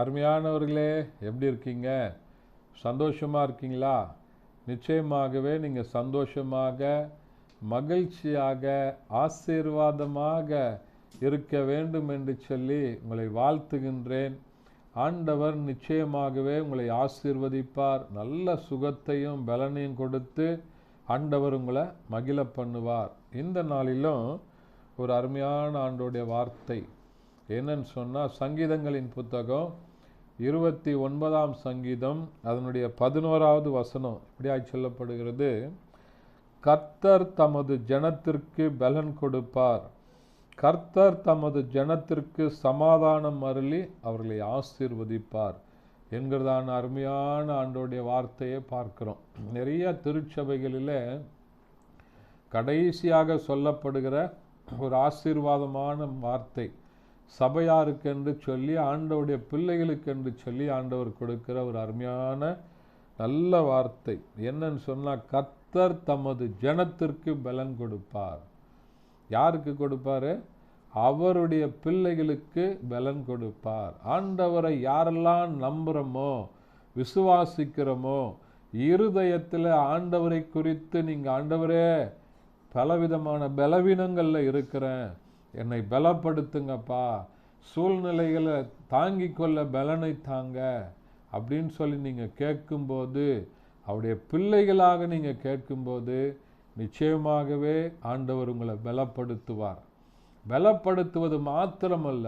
அருமையானவர்களே, எப்படி இருக்கீங்க? சந்தோஷமாக இருக்கீங்களா? நிச்சயமாகவே நீங்கள் சந்தோஷமாக, மகிழ்ச்சியாக, ஆசீர்வாதமாக இருக்க வேண்டும் என்று சொல்லி உங்களை வாழ்த்துகின்றேன். ஆண்டவர் நிச்சயமாகவே உங்களை ஆசீர்வதிப்பார். நல்ல சுகத்தையும் பலனையும் கொடுத்து ஆண்டவர் உங்களை மகிழ பண்ணுவார். இந்த நாளிலும் ஒரு அருமையான ஆண்டோடைய வார்த்தை என்னன்னு சொன்னால், சங்கீதங்களின் புத்தகம் 29ஆம் சங்கீதம் அதனுடைய 11வது வசனம் இப்படியாய் சொல்லப்படுகிறது. கர்த்தர் தமது ஜனத்திற்கு பலன் கொடுப்பார், கர்த்தர் தமது ஜனத்திற்கு சமாதானம் அருளி அவர்களை ஆசீர்வதிப்பார் என்கிறதான அருமையான ஆண்டோடைய வார்த்தையை பார்க்கிறோம். நிறைய திருச்சபைகளில் கடைசியாக சொல்லப்படுகிற ஒரு ஆசீர்வாதமான வார்த்தை, சபையாருக்கென்று சொல்லி ஆண்டவருடைய பிள்ளைகளுக்கென்று சொல்லி ஆண்டவர் கொடுக்கிற ஒரு அருமையான நல்ல வார்த்தை என்னன்னு சொன்னால், கர்த்தர் தமது ஜனத்திற்கு பலன் கொடுப்பார். யாருக்கு கொடுப்பாரு? அவருடைய பிள்ளைகளுக்கு பலன் கொடுப்பார். ஆண்டவரை யாரெல்லாம் நம்புகிறோமோ, விசுவாசிக்கிறோமோ, இருதயத்தில் ஆண்டவரை குறித்து நீங்கள் ஆண்டவரே பலவிதமான பலவீனங்களில் இருக்கிறேன், என்னை பலப்படுத்துங்கப்பா, சூழ்நிலைகளை தாங்கி கொள்ள பலனை தாங்க அப்படின்னு சொல்லி நீங்கள் கேட்கும்போது, அவருடைய பிள்ளைகளாக நீங்கள் கேட்கும்போது நிச்சயமாகவே ஆண்டவர் உங்களை பலப்படுத்துவார். பலப்படுத்துவது மாத்திரமல்ல,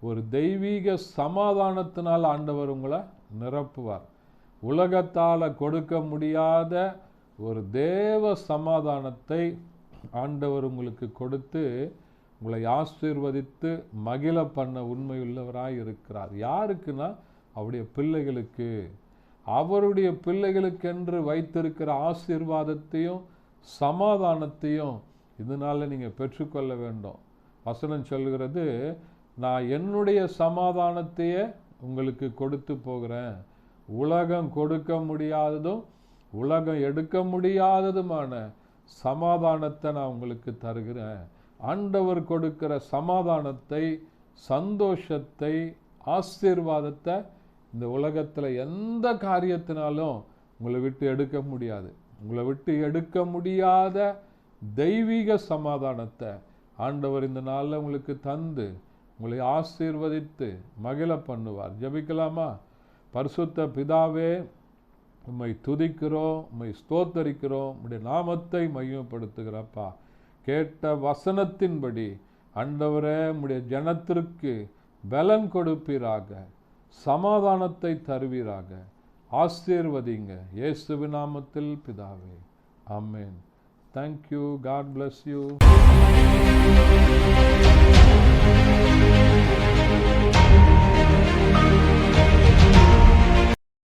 ஒரு தெய்வீக சமாதானத்தினால் ஆண்டவர் உங்களை நிரப்புவார். உலகத்தால் கொடுக்க முடியாத ஒரு தேவ சமாதானத்தை ஆண்டவர் உங்களுக்கு கொடுத்து உங்களை ஆசீர்வதித்து மகிழ பண்ண உண்மையுள்ளவராய் இருக்கிறார். யாருக்குன்னா அவருடைய பிள்ளைகளுக்கு. அவருடைய பிள்ளைகளுக்கென்று வைத்திருக்கிற ஆசீர்வாதத்தையும் சமாதானத்தையும் இதனால நீங்கள் பெற்றுக்கொள்ள வேண்டும். வசனம் சொல்கிறது, நான் என்னுடைய சமாதானத்தையே உங்களுக்கு கொடுத்து போகிறேன். உலகம் கொடுக்க முடியாததும் உலகம் எடுக்க முடியாததுமான சமாதானத்தை நான் உங்களுக்கு தருகிறேன். ஆண்டவர் கொடுக்கிற சமாதானத்தை, சந்தோஷத்தை, ஆசீர்வாதத்தை இந்த உலகத்தில் எந்த காரியத்தினாலும் உங்களை விட்டு எடுக்க முடியாது. உங்களை விட்டு எடுக்க முடியாத தெய்வீக சமாதானத்தை ஆண்டவர் இந்த நாளில் உங்களுக்கு தந்து உங்களை ஆசீர்வதித்து மகிழ பண்ணுவார். ஜெபிக்கலாமா? பரிசுத்த பிதாவே, உம்மை துதிக்கிறோம், உம்மை ஸ்தோத்தரிக்கிறோம், உம்முடைய நாமத்தை மகிமைப்படுத்துகிறப்பா. கேட்ட வசனத்தின்படி ஆண்டவரே உம்முடைய ஜனத்திற்கு பலன் கொடுப்பீராக, சமாதானத்தை தருவீராக, ஆசீர்வதிங்க. இயேசுவின் நாமத்தில் பிதாவே, ஆமென். Thank you. God bless you.